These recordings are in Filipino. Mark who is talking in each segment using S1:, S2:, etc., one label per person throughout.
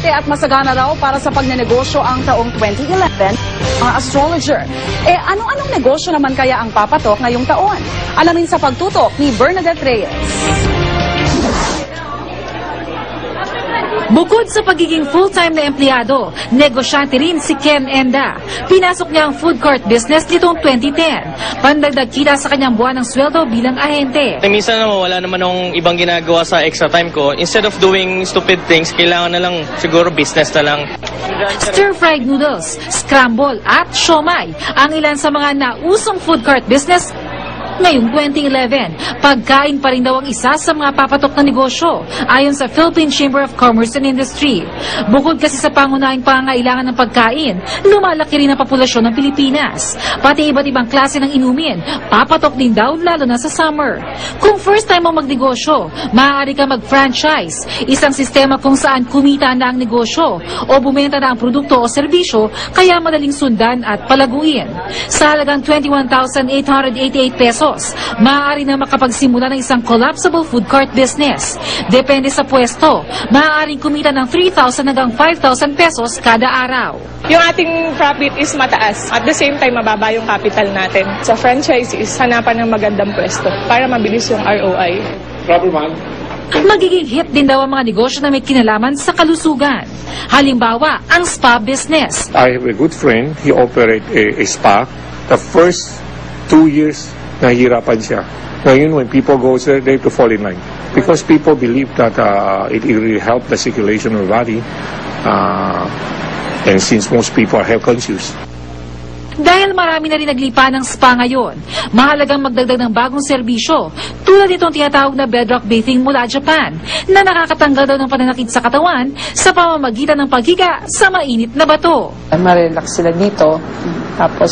S1: maswerte at masagana raw para sa pagnenegosyo ang taong 2011, mga astrologer. Ano-anong negosyo naman kaya ang papatok ngayong taon? Alamin sa pagtutok ni Bernadette Reyes.
S2: Bukod sa pagiging full-time na empleyado, negosyante rin si Ken Enda. Pinasok niya ang food court business nitong 2010. Pandagdag kita sa kanyang buwan ng sweldo bilang ahente.
S3: Minsan naman wala naman akong ibang ginagawa sa extra time ko. Instead of doing stupid things, kailangan na lang siguro business na lang.
S2: Stir-fried noodles, scramble at siomai ang ilan sa mga nausong food court business ngayong 2011. Pagkain pa rin daw ang isa sa mga papatok na negosyo ayon sa Philippine Chamber of Commerce and Industry. Bukod kasi sa pangunahing pangangailangan ng pagkain, lumalaki rin ang populasyon ng Pilipinas. Pati iba't ibang klase ng inumin, papatok din daw lalo na sa summer. Kung first time mo magnegosyo, maaari ka mag-franchise, isang sistema kung saan kumita na ang negosyo o bumenta na ang produkto o serbisyo kaya madaling sundan at palaguin. Sa halagang 21,888 pesos, maaari na makapagsimula ng isang collapsible food cart business. Depende sa pwesto, maaaring kumita ng 3,000 hanggang 5,000 pesos kada araw.
S4: Yung ating profit is mataas. At the same time, mababa yung capital natin. Sa franchise is hanapan ng magandang pwesto para mabilis yung ROI.
S2: Magiging hit din daw ang mga negosyo na may kinalaman sa kalusugan. Halimbawa, ang spa business.
S5: I have a good friend, he operate a spa. The first 2 years, nahihirapan siya. Ngayon, when people go there, they have to fall in line. Because people believe that it really help the circulation of the body. And since most people are health conscious.
S2: Dahil marami na rin naglipa ng spa ngayon, mahalagang magdagdag ng bagong serbisyo tulad itong tinatawag na bedrock bathing mula Japan na nakakatanggal daw ng pananakit sa katawan sa pamamagitan ng paghiga sa mainit na bato.
S6: Marelax sila dito, tapos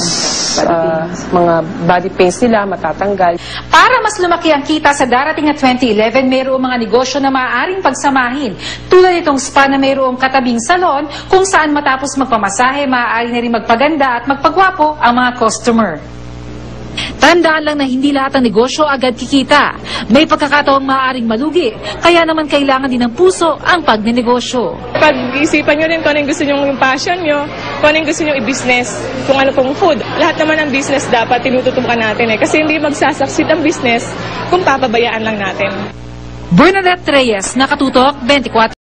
S6: mga body pains nila matatanggal.
S2: Para mas lumaki ang kita sa darating na 2011, mayroong mga negosyo na maaaring pagsamahin tulad itong spa na mayroong katabing salon kung saan matapos magpamasahe, maaari na rin magpaganda at magpagwapo ang mga customer. Tandaan lang na hindi lahat ng negosyo agad kikita. May pagkakataong maaaring malugi, kaya naman kailangan din ng puso ang pagnenegosyo.
S4: Pag-isipan nyo rin kung ano yung gusto nyo, yung passion nyo, kung ano yung gusto nyo i-business, kung ano pong food. Lahat naman ng business dapat tinututukan natin kasi hindi magsasucceed ang business kung papabayaan lang natin.
S2: Bernadette Reyes, Nakatutok, 24.